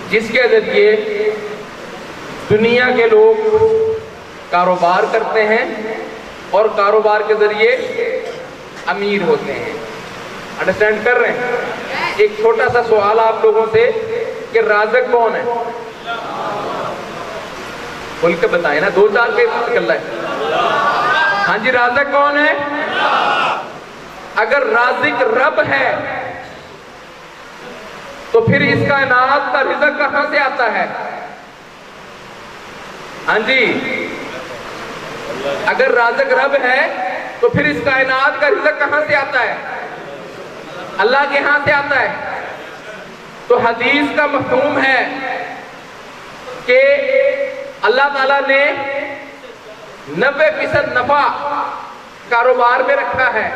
जिसके जरिए दुनिया के लोग कारोबार करते हैं और कारोबार के जरिए अमीर होते हैं। अंडरस्टैंड कर रहे हैं? एक छोटा सा सवाल आप लोगों से कि राज़िक कौन है? बोल के बताए ना, 2-4 पे निकल रहा है। हाँ जी, राज़िक कौन है? अगर राज़िक रब है तो फिर इस कायनात का रिज़्क कहां से आता है? हाँ जी, अगर राज़िक रब है तो फिर इस कायनात का रिज़्क कहां से आता है? अल्लाह के यहां से आता है। तो हदीस का मफ़हूम है कि अल्लाह ताला ने 90% नफा कारोबार में रखा है,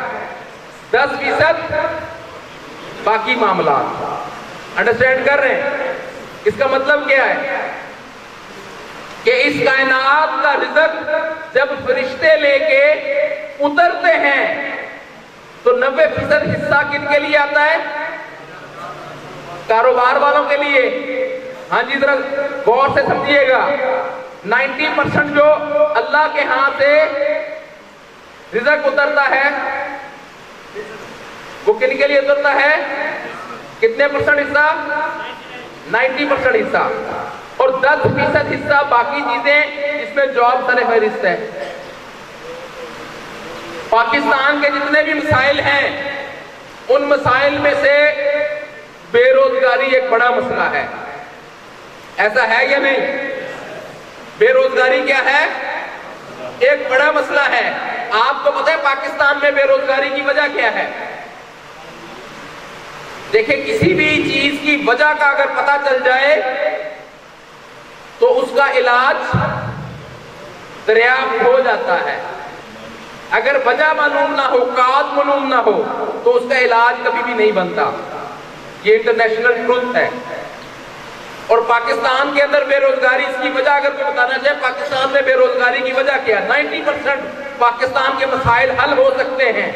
10% बाकी मामला। अंडरस्टैंड कर रहे हैं? इसका मतलब क्या है कि इस कायनात का रिज़्क जब फरिश्ते लेके उतरते हैं तो 90% हिस्सा किनके लिए आता है? कारोबार वालों के लिए। हाँ जी, जरा गौर से समझिएगा। 90% जो अल्लाह के हाथ से रिज़्क उतरता है वो किनके लिए उतरता है? कितने % हिस्सा? 90% हिस्सा। और 10% हिस्सा बाकी चीजें, इसमें जॉब सरे फहरिस्त है। पाकिस्तान के जितने भी मसाइल हैं उन मसाइल में से बेरोजगारी एक बड़ा मसला है। ऐसा है या नहीं? बेरोजगारी क्या है? एक बड़ा मसला है। आपको पता है पाकिस्तान में बेरोजगारी की वजह क्या है? देखिए, किसी भी चीज की वजह का अगर पता चल जाए तो उसका इलाज दरियाफ्त हो जाता है। अगर वजह मालूम ना हो, काज मालूम ना हो, तो उसका इलाज कभी भी नहीं बनता। ये इंटरनेशनल ट्रुथ है। और पाकिस्तान के अंदर बेरोजगारी, इसकी वजह अगर कोई बताना चाहे पाकिस्तान में बेरोजगारी की वजह क्या है, 90% पाकिस्तान के मसाइल हल हो सकते हैं।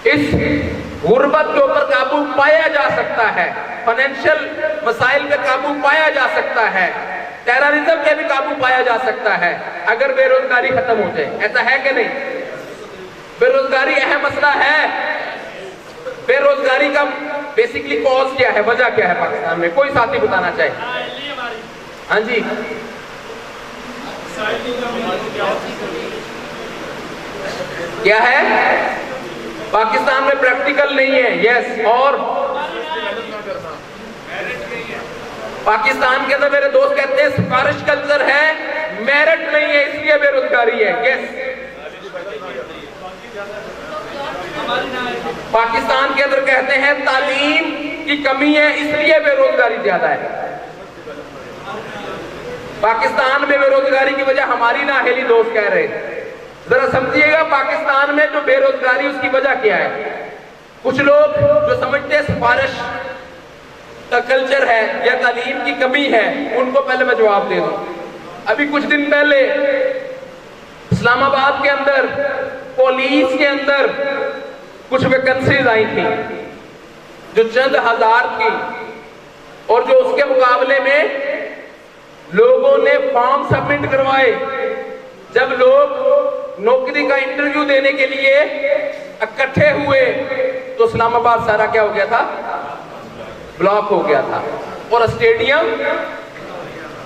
इस गुर्बत के ऊपर काबू पाया जा सकता है, फाइनेंशियल मसाइल पे काबू पाया जा सकता है, टेररिज्म पे भी काबू पाया जा सकता है अगर बेरोजगारी खत्म हो जाए। ऐसा है कि नहीं? बेरोजगारी अहम मसला है। बेरोजगारी का बेसिकली कॉज क्या है, वजह क्या है पाकिस्तान में? कोई साथी बताना चाहे? हाँ जी, क्या है? पाकिस्तान में प्रैक्टिकल नहीं है। यस। और पाकिस्तान के अंदर मेरे दोस्त कहते हैं सिफारिश कल्चर है, मेरिट नहीं है, इसलिए बेरोजगारी है। यस। पाकिस्तान के अंदर कहते हैं तालीम की कमी है, इसलिए बेरोजगारी ज्यादा है। पाकिस्तान में बेरोजगारी की वजह हमारी ना अहली दोस्त कह रहे। जरा समझिएगा पाकिस्तान में जो बेरोजगारी उसकी वजह क्या है। कुछ लोग जो समझते हैं सिफारिश का कल्चर है या तालीम की कमी है, उनको पहले मैं जवाब दे दूं। अभी कुछ दिन पहले इस्लामाबाद के अंदर पुलिस के अंदर कुछ वैकेंसीज आई थी जो चंद हजार थी, और जो उसके मुकाबले में लोगों ने फॉर्म सबमिट करवाए। जब लोग नौकरी का इंटरव्यू देने के लिए इकट्ठे हुए तो इस्लामाबाद सारा क्या हो गया था? ब्लॉक हो गया था और स्टेडियम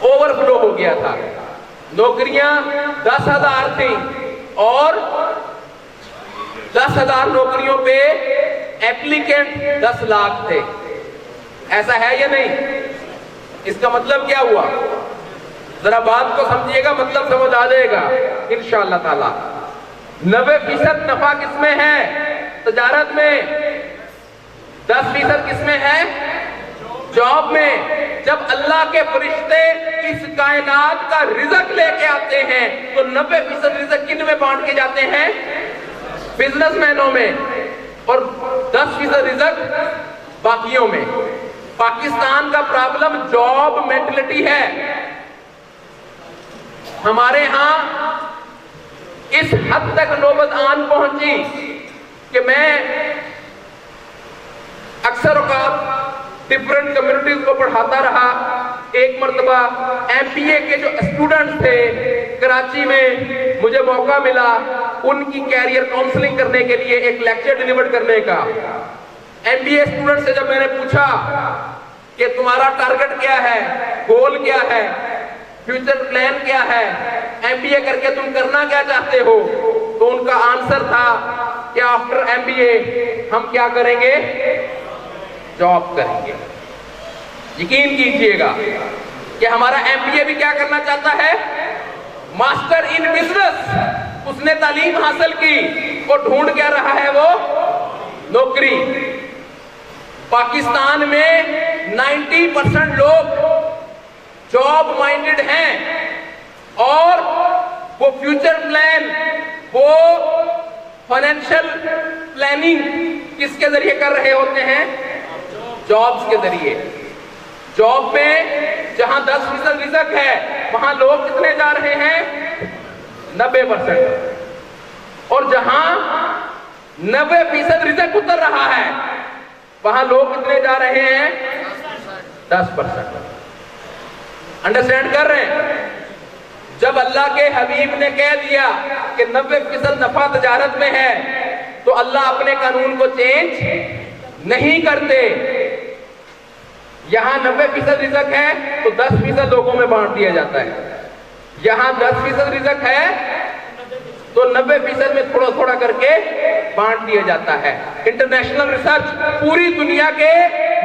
ओवरफ्लो हो गया था। नौकरियां 10,000 थी और 10,000 नौकरियों पे एप्लीकेंट 10 लाख थे। ऐसा है या नहीं? इसका मतलब क्या हुआ? जरा बात को समझिएगा, मतलब समझ आ जाएगा इंशाअल्लाह ताला। 90% नफा किसमें है? तजारत में। 10% किसमें है? जॉब में। जब अल्लाह के फरिश्ते इस कायनात का रिज़्क लेके आते हैं तो 90% रिज़्क किन में बांट के जाते हैं? बिजनेसमैनों में, और 10% रिज़्क बाकियों में। पाकिस्तान का प्रॉब्लम जॉब मेंटलिटी है। हमारे यहां इस हद तक नौबत आन पहुंची कि मैं अक्सर औकात डिफरेंट कम्युनिटीज को पढ़ाता रहा। एक मर्तबा MBA के जो स्टूडेंट्स थे कराची में, मुझे मौका मिला उनकी कैरियर काउंसलिंग करने के लिए एक लेक्चर डिलीवर करने का। MBA स्टूडेंट से जब मैंने पूछा कि तुम्हारा टारगेट क्या है, गोल क्या है, फ्यूचर प्लान क्या है, MBA करके तुम करना क्या चाहते हो, तो उनका आंसर था कि आफ्टर MBA हम क्या करेंगे, जॉब करेंगे। यकीन कीजिएगा कि हमारा MBA भी क्या करना चाहता है, मास्टर इन बिजनेस। उसने तालीम हासिल की और ढूंढ क्या रहा है वो, नौकरी। पाकिस्तान में 90% लोग जॉब माइंडेड हैं और वो फ्यूचर प्लान, वो फाइनेंशियल प्लानिंग किसके जरिए कर रहे होते हैं, जॉब्स के जरिए। जॉब में जहां 10% रिस्क है वहां लोग कितने जा रहे हैं, 90%। और जहां 90% रिस्क उतर रहा है वहां लोग कितने जा रहे हैं, 10%। अंडरस्टैंड कर रहे हैं? जब अल्लाह के हबीब ने कह दिया कि 90% नफा तजारत में है, तो अल्लाह अपने कानून को चेंज नहीं करते। यहां 90% रिस्क है तो 10% लोगों में बांट दिया जाता है। यहां 10% रिस्क है तो 90% में थोड़ा थोड़ा करके बांट दिया जाता है। इंटरनेशनल रिसर्च पूरी दुनिया के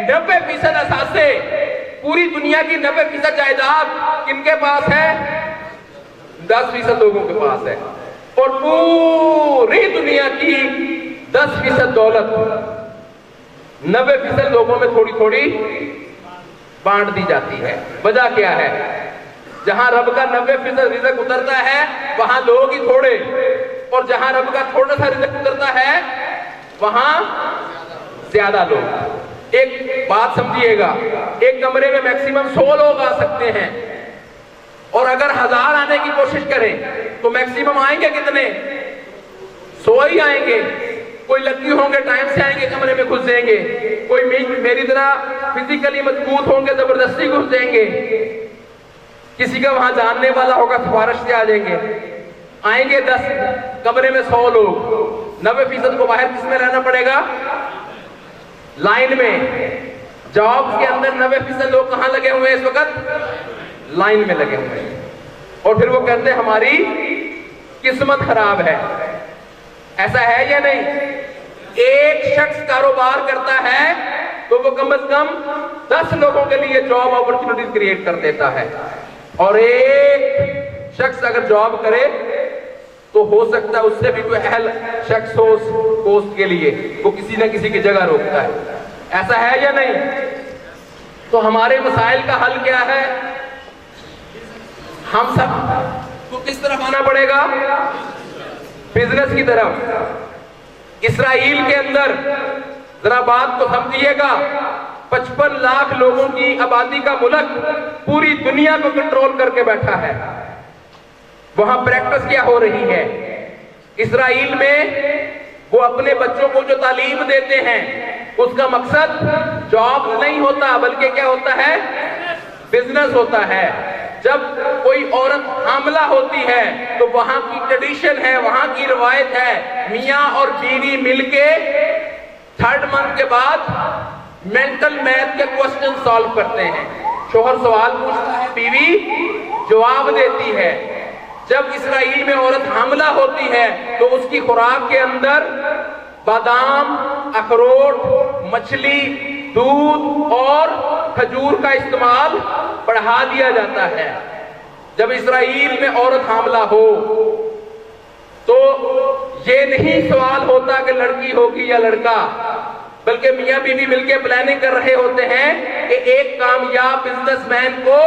90% असासे, पूरी दुनिया की 90% जायदाद किनके पास है, 10% लोगों के पास है। और पूरी दुनिया की 10% दौलत 90% लोगों में थोड़ी थोड़ी बांट दी जाती है। वजह क्या है, जहां रब का 90% रिज़्क उतरता है वहां लोग ही थोड़े, और जहां रब का थोड़ा सा रिज़्क उतरता है वहां ज्यादा लोग। एक बात समझिएगा, एक कमरे में मैक्सिमम 100 लोग आ सकते हैं, और अगर 1000 आने की कोशिश करें तो मैक्सिमम आएंगे कितने, 100 ही आएंगे। कोई लकी होंगे टाइम से आएंगे, कमरे में घुस जाएंगे। कोई मेरी तरह फिजिकली मजबूत होंगे, जबरदस्ती घुस जाएंगे। किसी का वहां जानने वाला होगा, सिफारिश से आ जाएंगे। आएंगे 10, कमरे में 100 लोग, 90% को बाहर किसमें रहना पड़ेगा, लाइन में। जॉब के अंदर 90% लोग कहां लगे हुए हैं इस वक्त, लाइन में लगे हुए हैं। और फिर वो कहते हैं हमारी किस्मत खराब है। ऐसा है या नहीं? एक शख्स कारोबार करता है तो वो कम से कम 10 लोगों के लिए जॉब अपॉर्चुनिटीज क्रिएट कर देता है, और एक शख्स अगर जॉब करे तो हो सकता है उससे भी कोई अहल शख्स हो उस पोस्ट के लिए, वो किसी ना किसी की जगह रोकता है। ऐसा है या नहीं? तो हमारे मसाइल का हल क्या है? हम सब को किस तरफ आना पड़ेगा, बिजनेस की तरफ। इसराइल के अंदर जरा बात को समझिएगा, 55 लाख लोगों की आबादी का मुल्क पूरी दुनिया को कंट्रोल करके बैठा है। वहां प्रैक्टिस क्या हो रही है? इसराइल में वो अपने बच्चों को जो तालीम देते हैं उसका मकसद जॉब नहीं होता, बल्कि क्या होता है, बिजनेस होता है। जब कोई औरत हामला होती है तो वहां की ट्रेडिशन है, वहां की रिवायत है, मियां और बीवी मिलके 3rd मंथ के बाद मेंटल मैथ के क्वेश्चन सॉल्व करते हैं। शोहर सवाल पूछता है, बीवी जवाब देती है। जब इसराइल में औरत हामला होती है तो उसकी खुराक के अंदर बादाम, अखरोट, मछली, दूध और खजूर का इस्तेमाल बढ़ा दिया जाता है। जब इसराइल में औरत हामला हो तो ये नहीं सवाल होता कि लड़की होगी या लड़का, बल्कि मियां बीवी मिलकर प्लानिंग कर रहे होते हैं कि एक कामयाब बिजनेसमैन को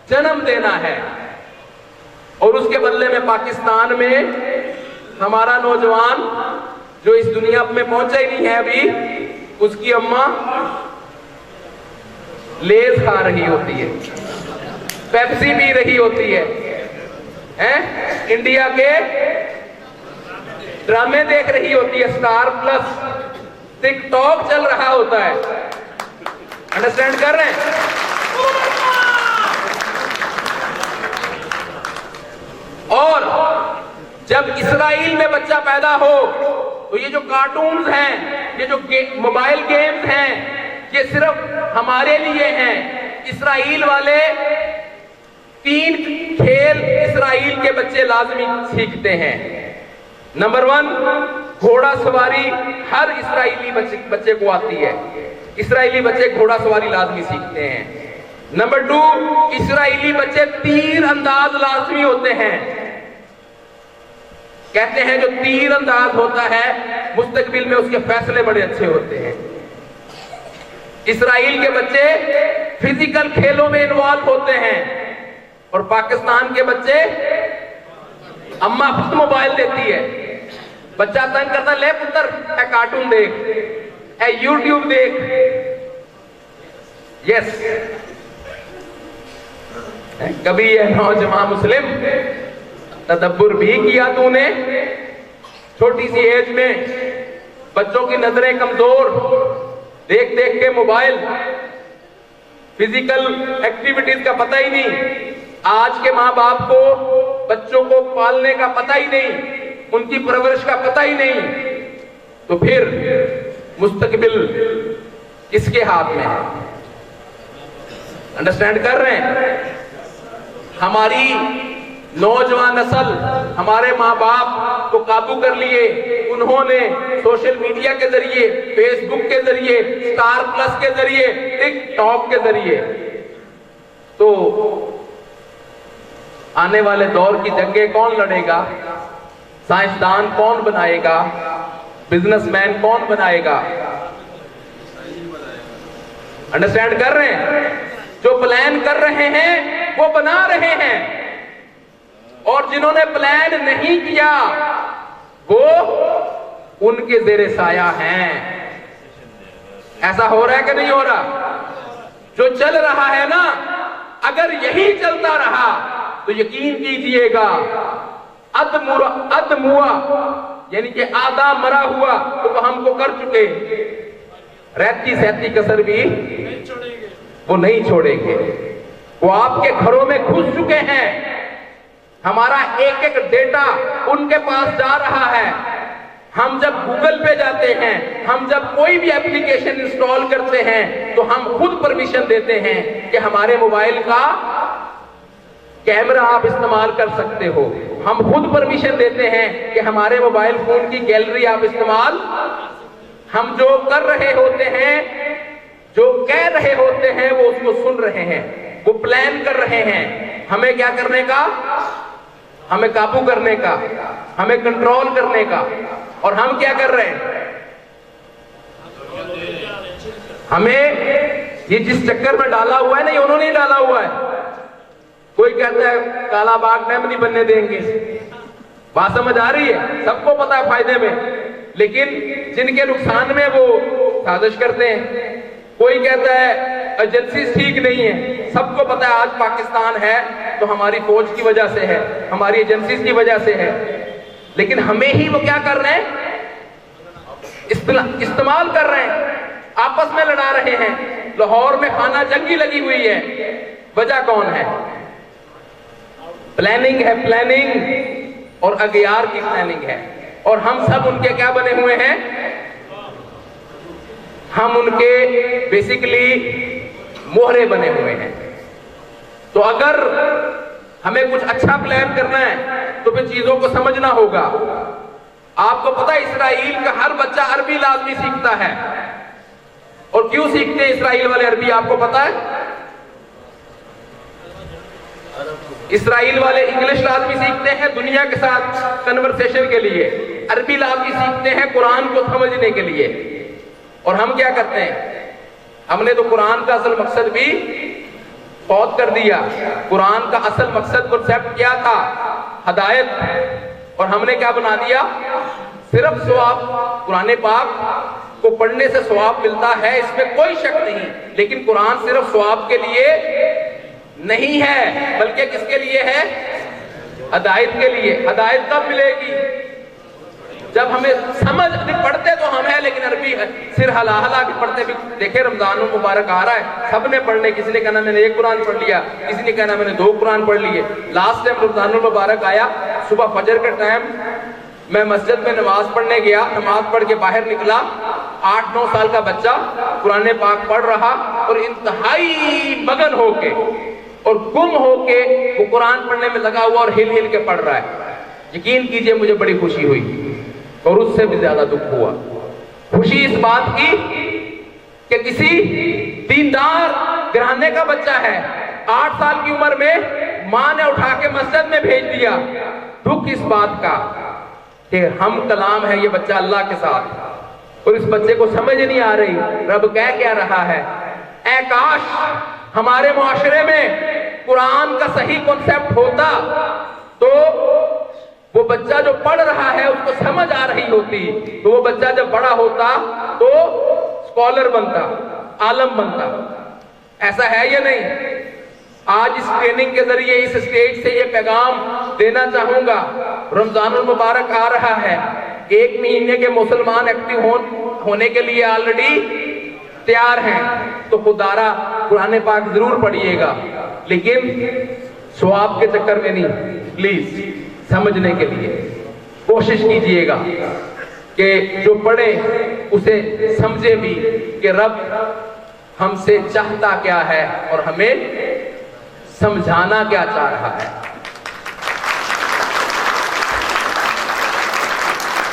जन्म देना है। और उसके बदले में पाकिस्तान में हमारा नौजवान जो इस दुनिया में पहुंचा ही नहीं है अभी, उसकी अम्मा लेज खा रही होती है, पेप्सी पी रही होती है, इंडिया के ड्रामे देख रही होती है, स्टार प्लस, टिकटॉक चल रहा होता है। अंडरस्टैंड कर रहे हैं? और जब इस्राइल में बच्चा पैदा हो तो ये जो कार्टून्स हैं, ये जो मोबाइल गेम्स हैं, ये सिर्फ हमारे लिए हैं। इस्राइल वाले 3 खेल इस्राइल के बच्चे लाजमी सीखते हैं। नंबर 1, घोड़ा सवारी हर इस्राइली बच्चे को आती है। इस्राइली बच्चे घोड़ा सवारी लाजमी सीखते हैं। नंबर 2, इस्राइली बच्चे तीर अंदाज लाजमी होते हैं। कहते हैं जो तीर अंदाज होता है मुस्तकबिल में उसके फैसले बड़े अच्छे होते हैं। इस्राइल के बच्चे फिजिकल खेलों में इन्वॉल्व होते हैं और पाकिस्तान के बच्चे, अम्मा खुद मोबाइल देती है, बच्चा तंग करता, ले पुत्र ए कार्टून देख, ए यूट्यूब देख। यस, कभी ये नौजवान मुस्लिम तदब्बुर भी किया तूने? छोटी सी एज में बच्चों की नजरें कमजोर, देख देख के मोबाइल, फिजिकल एक्टिविटीज का पता ही नहीं। आज के माँ बाप को बच्चों को पालने का पता ही नहीं, उनकी परवरिश का पता ही नहीं, तो फिर मुस्तकबिल किसके हाथ में है? अंडरस्टैंड कर रहे हैं? हमारी नौजवान नस्ल हमारे माँ बाप को काबू कर लिए, उन्होंने सोशल मीडिया के जरिए, फेसबुक के जरिए, स्टार प्लस के जरिए, टिकटॉक के जरिए। तो आने वाले दौर की जंगें कौन लड़ेगा? साइंसदान कौन बनाएगा? बिजनेसमैन कौन बनाएगा? अंडरस्टैंड कर रहे हैं? जो प्लान कर रहे हैं वो बना रहे हैं, और जिन्होंने प्लान नहीं किया वो उनके जेरे साया हैं। ऐसा हो रहा है कि नहीं हो रहा? जो चल रहा है ना, अगर यही चलता रहा तो यकीन कीजिएगा अदमुआ यानी कि आधा मरा हुआ तो हमको कर चुके, रहती सहती कसर भी वो नहीं छोड़ेंगे। वो आपके घरों में घुस चुके हैं। हमारा एक एक डेटा उनके पास जा रहा है। हम जब गूगल पे जाते हैं, हम जब कोई भी एप्लीकेशन इंस्टॉल करते हैं, तो हम खुद परमिशन देते हैं कि हमारे मोबाइल का कैमरा आप इस्तेमाल कर सकते हो। हम खुद परमिशन देते हैं कि हमारे मोबाइल फोन की गैलरी आप इस्तेमाल। हम जो कर रहे होते हैं, जो कह रहे होते हैं, वो उसको सुन रहे हैं, वो प्लान कर रहे हैं हमें क्या करने का, हमें काबू करने का, हमें कंट्रोल करने का। और हम क्या कर रहे हैं? हमें ये जिस चक्कर में डाला हुआ है ना, ये उन्होंने ही डाला हुआ है। कोई कहता है काला बाग डैम नहीं बनने देंगे, बात समझ आ रही है? सबको पता है फायदे में, लेकिन जिनके नुकसान में वो साजिश करते हैं। कोई कहता है एजेंसी ठीक नहीं है, सबको पता है आज पाकिस्तान है तो हमारी फौज की वजह से है, हमारी एजेंसीज की वजह से है, लेकिन हमें ही वो क्या कर रहे हैं? इस्तेमाल कर रहे हैं, आपस में लड़ा रहे हैं। लाहौर में खाना जंगी लगी हुई है, वजह कौन है? प्लानिंग है, प्लानिंग, और अगियार की प्लानिंग है। और हम सब उनके क्या बने हुए हैं? हम उनके बेसिकली मोहरे बने हुए हैं। तो अगर हमें कुछ अच्छा प्लान करना है तो फिर चीजों को समझना होगा। आपको पता है इस्राइल का हर बच्चा अरबी लाजमी सीखता है। और क्यों सीखते हैं इस्राइल वाले अरबी, आपको पता है? इस्राइल वाले इंग्लिश लाजमी सीखते हैं दुनिया के साथ कन्वर्सेशन के लिए, अरबी लाजमी सीखते हैं कुरान को समझने के लिए। और हम क्या करते हैं? हमने तो कुरान का असल मकसद भी फौत कर दिया। कुरान का असल मकसद, कॉन्सेप्ट क्या था? हदायत। और हमने क्या बना दिया? सिर्फ सवाब। कुरान पाक को पढ़ने से सवाब मिलता है, इसमें कोई शक नहीं, लेकिन कुरान सिर्फ सवाब के लिए नहीं है, बल्कि किसके लिए है? हदायत के लिए। हदायत कब मिलेगी? जब हमें समझ पढ़ते तो हम है, लेकिन अरबी है सिर हला हला के पढ़ते भी। देखे रमजान मुबारक आ रहा है, सबने पढ़ने, किसी ने कहना मैंने 1 कुरान पढ़ लिया, किसी ने कहना मैंने 2 कुरान पढ़ लिए। लास्ट टाइम रमजान मुबारक आया, सुबह फजर के टाइम मैं मस्जिद में नमाज पढ़ने गया, नमाज पढ़ के बाहर निकला, 8-9 साल का बच्चा कुरान पाक पढ़ रहा और इंतहाई मगन होके और गुम होके वो कुरान पढ़ने में लगा हुआ और हिल हिल के पढ़ रहा है। यकीन कीजिए मुझे बड़ी खुशी हुई और उससे भी ज्यादा दुख हुआ। खुशी इस बात की कि किसी दीनदार घराने का बच्चा है, 8 साल की उम्र में मां ने उठा के मस्जिद में भेज दिया। दुख इस बात का कि हम कलाम है ये बच्चा अल्लाह के साथ, और इस बच्चे को समझ नहीं आ रही रब कह क्या रहा है। ऐ काश हमारे मुआशरे में कुरान का सही कॉन्सेप्ट होता तो वो बच्चा जो पढ़ रहा है उसको समझ आ रही होती, तो वो बच्चा जब बड़ा होता तो स्कॉलर बनता, आलम बनता। ऐसा है या नहीं? आज इस ट्रेनिंग के जरिए इस स्टेज से ये पैगाम देना चाहूंगा, रमजानुल मुबारक आ रहा है, 1 महीने के मुसलमान एक्टिव होने के लिए ऑलरेडी तैयार हैं, तो खुदारा कुरान पाक जरूर पढ़िएगा, लेकिन स्वाब के चक्कर में नहीं, प्लीज समझने के लिए कोशिश कीजिएगा कि जो पढ़े उसे समझे भी कि रब हमसे चाहता क्या है और हमें समझाना क्या चाह रहा है।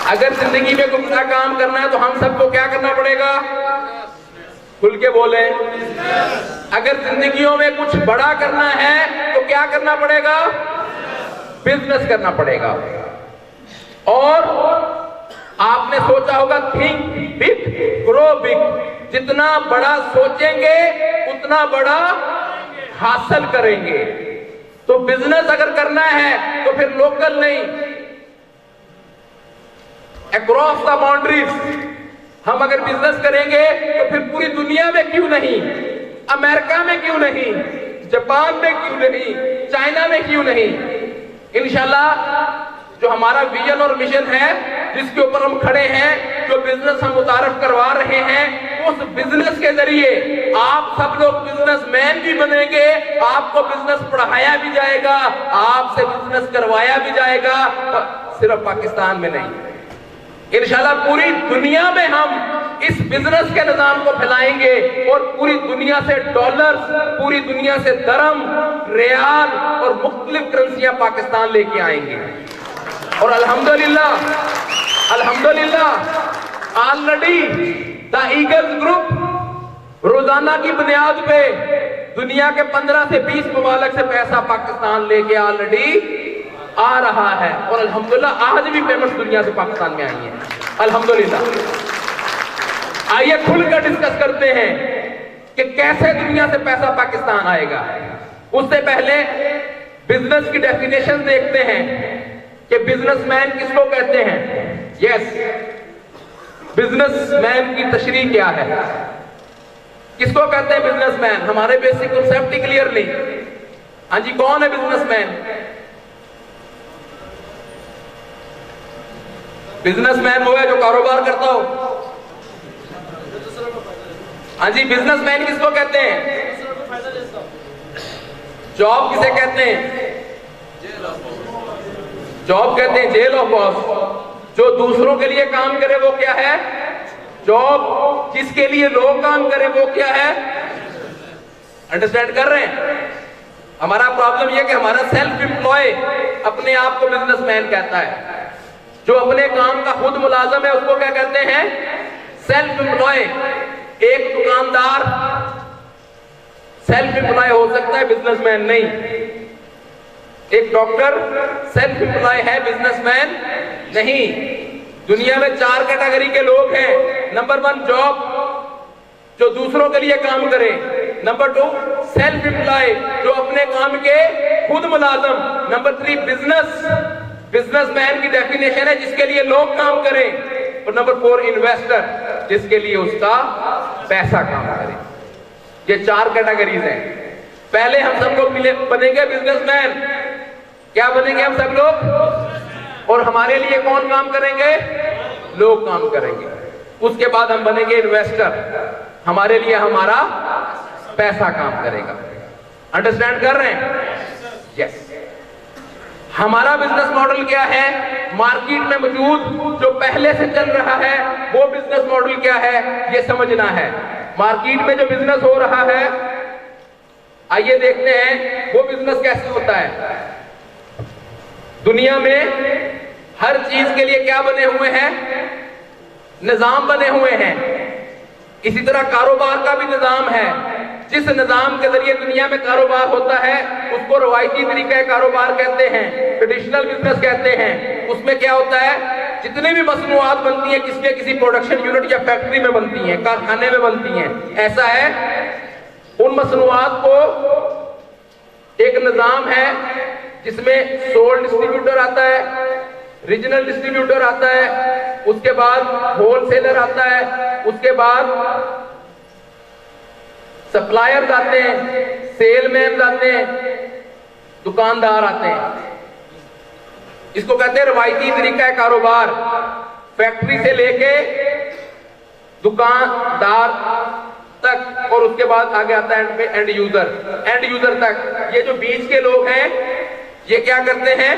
अगर जिंदगी में कुछ बड़ा काम करना है तो हम सबको क्या करना पड़ेगा? खुल के बोले। अगर जिंदगियों में कुछ बड़ा करना है तो क्या करना पड़ेगा? बिजनेस करना पड़ेगा। और आपने सोचा होगा थिंक बिग ग्रो बिग, जितना बड़ा सोचेंगे उतना बड़ा हासिल करेंगे। तो बिजनेस अगर करना है तो फिर लोकल नहीं, अक्रॉस द बाउंड्रीज। हम अगर बिजनेस करेंगे तो फिर पूरी दुनिया में क्यों नहीं, अमेरिका में क्यों नहीं, जापान में क्यों नहीं, चाइना में क्यों नहीं। इंशाल्लाह जो हमारा विजन और मिशन है, जिसके ऊपर हम खड़े हैं, जो बिजनेस हम मुतारफ करवा रहे हैं, उस बिजनेस के जरिए आप सब लोग बिजनेसमैन भी बनेंगे, आपको बिजनेस पढ़ाया भी जाएगा, आपसे बिजनेस करवाया भी जाएगा, सिर्फ पाकिस्तान में नहीं, इंशाल्लाह पूरी दुनिया में हम इस बिजनेस के निजाम को फैलाएंगे और पूरी दुनिया से डॉलर्स, पूरी दुनिया से दरम, रियाल और मुख्तलिफ करेंसियां पाकिस्तान लेके आएंगे। और अल्हम्दुलिल्लाह ऑलरेडी द ईगल्स ग्रुप रोजाना की बुनियाद पे दुनिया के 15 से 20 ममालिक से पैसा पाकिस्तान लेके ऑलरेडी आ रहा है। और अल्हम्दुलिल्लाह आज भी पेमेंट्स दुनिया से पाकिस्तान में आई है, अल्हम्दुलिल्लाह। आइए खुलकर डिस्कस करते हैं कि कैसे दुनिया से पैसा पाकिस्तान आएगा। उससे पहले बिजनेस की डेफिनेशन देखते हैं कि बिजनेसमैन किसको कहते हैं। यस, बिजनेसमैन की तशरीह क्या है, किसको कहते हैं बिजनेसमैन? हमारे बेसिक कॉन्सेप्ट ही क्लियर नहीं। हाँ जी, कौन है बिजनेसमैन? बिजनेसमैन वो है जो कारोबार करता हो। हाँ जी, बिजनेसमैन किसको कहते हैं? जॉब किसे कहते हैं? जॉब कहते हैं जेल ऑफ बॉस। जो दूसरों के लिए काम करे वो क्या है? जॉब। जिसके लिए लोग काम करें वो क्या है? अंडरस्टैंड कर रहे हैं? हमारा प्रॉब्लम यह कि हमारा सेल्फ एम्प्लॉय अपने आप को बिजनेसमैन कहता है। जो अपने काम का खुद मुलाजम है उसको क्या कहते हैं? Self employ. एक दुकानदार सेल्फ एम्प्लॉय हो सकता है, बिजनेसमैन नहीं। एक डॉक्टर सेल्फ एम्प्लॉय है, बिजनेसमैन नहीं। दुनिया में 4 कैटेगरी के लोग हैं। नंबर 1 जॉब, जो दूसरों के लिए काम करे। नंबर 2 सेल्फ एम्प्लॉय, जो अपने काम के खुद मुलाजम। नंबर 3 बिजनेस, बिजनेसमैन की डेफिनेशन है जिसके लिए लोग काम करें। और नंबर 4 इन्वेस्टर, जिसके लिए उसका पैसा काम करे। ये 4 कैटेगरीज हैं। पहले हम सब लोग बनेंगे बिजनेसमैन। क्या बनेंगे हम सब लोग? और हमारे लिए कौन काम करेंगे? लोग काम करेंगे। उसके बाद हम बनेंगे इन्वेस्टर, हमारे लिए हमारा पैसा काम करेगा। अंडरस्टैंड कर रहे हैं? यस। हमारा बिजनेस मॉडल क्या है? मार्केट में मौजूद जो पहले से चल रहा है वो बिजनेस मॉडल क्या है, ये समझना है। मार्केट में जो बिजनेस हो रहा है, आइए देखते हैं वो बिजनेस कैसे होता है। दुनिया में हर चीज के लिए क्या बने हुए हैं? निजाम बने हुए हैं। इसी तरह कारोबार का भी निजाम है। जिस निजाम के जरिए दुनिया में कारोबार होता है उसको रवायती तरीका कारोबार कहते हैं, ट्रेडिशनल बिजनेस कहते हैं। उसमें क्या होता है, जितनी भी मसनूआत बनती है किसी किसी प्रोडक्शन यूनिट या फैक्ट्री में बनती हैं, कारखाने में बनती हैं। ऐसा है, उन मसनूआत को एक निजाम है जिसमें सोल डिस्ट्रीब्यूटर आता है, रीजनल डिस्ट्रीब्यूटर आता है, उसके बाद होलसेलर आता है, उसके बाद सप्लायर्स आते हैं, सेलमैन आते हैं, दुकानदार आते हैं। इसको कहते हैं रवायती तरीका है कारोबार। फैक्ट्री से लेके दुकानदार तक और उसके बाद आगे आता है एंड यूजर तक। ये जो बीच के लोग हैं ये क्या करते हैं,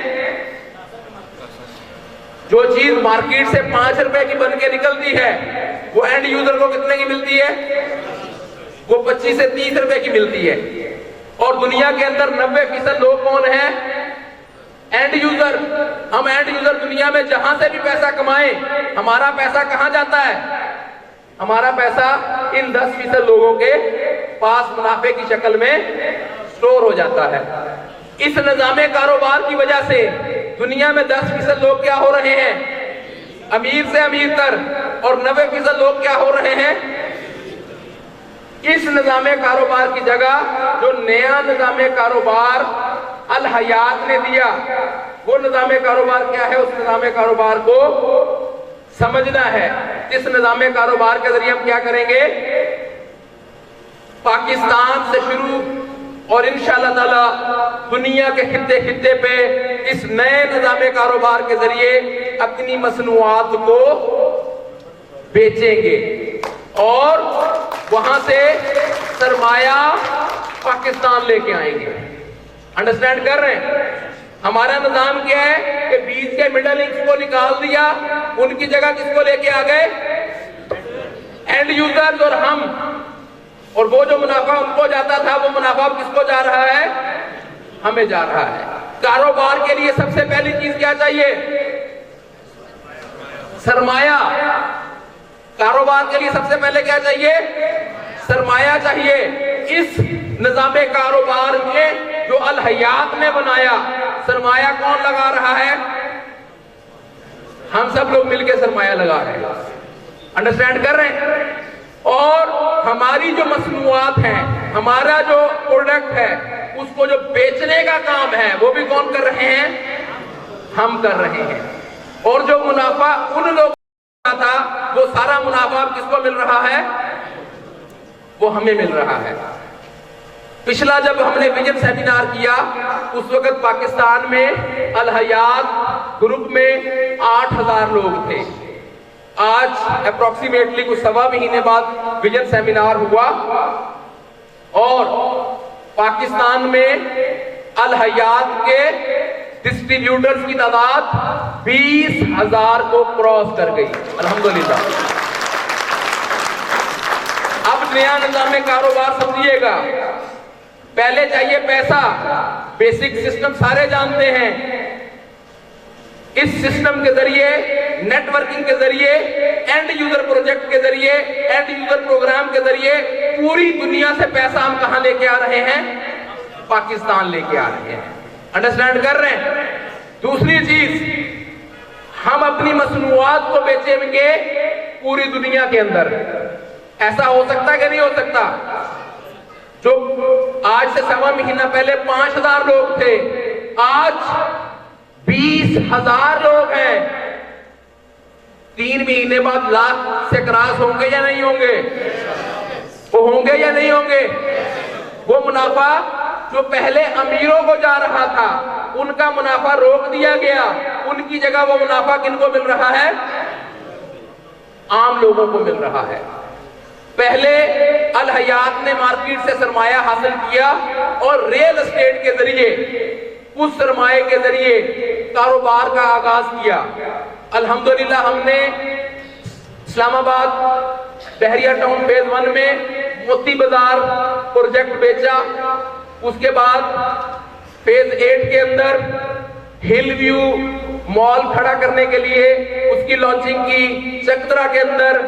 जो चीज मार्केट से 5 रुपए की बन के निकलती है वो एंड यूजर को कितने की मिलती है? वो 25 से 30 रुपए की मिलती है। और दुनिया के अंदर 90% लोग कौन है? And user. हम एंड यूजर दुनिया में जहां से भी पैसा कमाएं, हमारा पैसा कहां जाता है? हमारा पैसा इन 10% लोगों के पास मुनाफे की शक्ल में स्टोर हो जाता है। इस निजामे कारोबार की वजह से दुनिया में 10% लोग क्या हो रहे हैं? अमीर से अमीर तर, और 90% लोग क्या हो रहे हैं? इस निजामे कारोबार की जगह जो नया निजामे कारोबार अल हयात ने दिया, वो निजामे कारोबार क्या है? उस निजामे कारोबार को समझना है। इस निजामे कारोबार के जरिए हम क्या करेंगे? पाकिस्तान से शुरू और इंशाअल्लाह ताला दुनिया के खित्ते खित्ते पे इस नए निजामे कारोबार के जरिए अपनी मसनूआत को बेचेंगे और वहां से सरमाया पाकिस्तान लेके आएंगे। अंडरस्टैंड कर रहे हैं? हमारा निजाम क्या है कि बीच के मिडल लिंक्स को निकाल दिया, उनकी जगह किसको लेके आ गए? एंड यूजर्स और हम। और वो जो मुनाफा उनको जाता था वो मुनाफा किसको जा रहा है? हमें जा रहा है। कारोबार के लिए सबसे पहली चीज क्या चाहिए? सरमाया। कारोबार के लिए सबसे पहले क्या चाहिए? सरमाया चाहिए। इस निजामे कारोबार में जो अल हयात ने बनाया, सरमाया कौन लगा रहा है? हम सब लोग मिलकर सरमाया लगा रहे हैं। अंडरस्टैंड कर रहे हैं? और हमारी जो मसनूआत हैं, हमारा जो प्रोडक्ट है, उसको जो बेचने का काम है वो भी कौन कर रहे हैं? हम कर रहे हैं। और जो मुनाफा उन लोगों का था वो सारा मुनाफा अब किसको मिल रहा है? वो हमें मिल रहा है। पिछला जब हमने विजन सेमिनार किया उस वक्त पाकिस्तान में अल हयात ग्रुप में 8000 लोग थे। आज अप्रोक्सीमेटली कुछ 1.25 महीने बाद विजन सेमिनार हुआ और पाकिस्तान में अल हयात के डिस्ट्रीब्यूटर्स की तादाद 20,000 को क्रॉस कर गई। अल्हम्दुलिल्लाह। अब नया निज़ाम कारोबार समझिएगा। पहले चाहिए पैसा, बेसिक सिस्टम सारे जानते हैं। इस सिस्टम के जरिए, नेटवर्किंग के जरिए, एंड यूजर प्रोजेक्ट के जरिए, एंड यूजर प्रोग्राम के जरिए पूरी दुनिया से पैसा हम कहां लेके आ रहे हैं? पाकिस्तान लेके आ रहे हैं। अंडरस्टैंड कर रहे हैं? दूसरी चीज, हम अपनी मसनूआत को बेचेंगे पूरी दुनिया के अंदर। ऐसा हो सकता है कि नहीं हो सकता? जो आज से 1.25 महीना पहले 5,000 लोग थे, आज 20,000 लोग हैं। 3 महीने बाद लाख से क्रॉस होंगे या नहीं होंगे? वो होंगे या नहीं होंगे? वो मुनाफा जो पहले अमीरों को जा रहा था, उनका मुनाफा रोक दिया गया। उनकी जगह वो मुनाफा किनको मिल रहा है? आम लोगों को मिल रहा है। पहले अल हयात ने मार्केट से सरमाया हासिल किया और रियल एस्टेट के जरिए, उस सरमाए के जरिए कारोबार का आगाज किया। अल्हम्दुलिल्लाह हमने इस्लामाबाद बहरिया टाउन फेज 1 में मोती बाजार प्रोजेक्ट बेचा। उसके बाद फेज 8 के अंदर हिल व्यू मॉल खड़ा करने के लिए उसकी लॉन्चिंग की। चकदरा के अंदर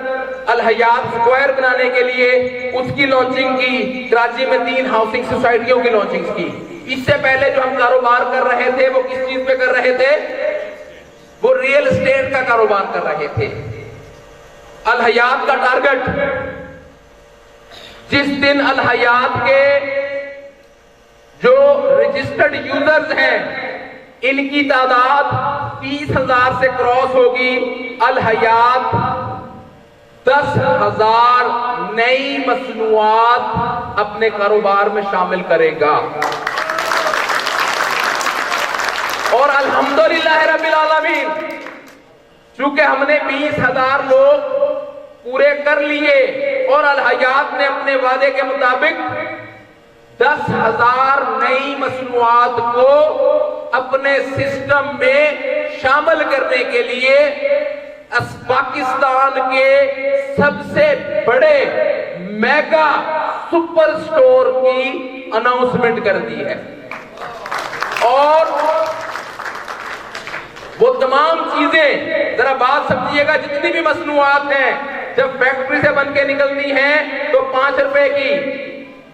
अल हयात स्क्वायर बनाने के लिए उसकी लॉन्चिंग की। कराची में 3 हाउसिंग सोसाइटियों की लॉन्चिंग की। इससे पहले जो हम कारोबार कर रहे थे वो किस चीज पे कर रहे थे? वो रियल एस्टेट का कारोबार कर रहे थे। अल हयात का टारगेट, जिस दिन अल हयात के जो रजिस्टर्ड यूजर्स हैं इनकी तादाद 30,000 से क्रॉस होगी, अल हयात 10,000 नई मसनूआत अपने कारोबार में शामिल करेगा। और अल्हम्दुलिल्लाह रब्बिल आलमीन, चूंकि हमने 20,000 लोग पूरे कर लिए और अल हयात ने अपने वादे के मुताबिक 10,000 नई मसनूआत को अपने सिस्टम में शामिल करने के लिए पाकिस्तान के सबसे बड़े मेगा सुपर स्टोर की अनाउंसमेंट कर दी है। और वो तमाम चीजें, जरा बात समझिएगा, जितनी भी मसनूआत हैं जब फैक्ट्री से बन के निकलती हैं तो 5 रुपए की,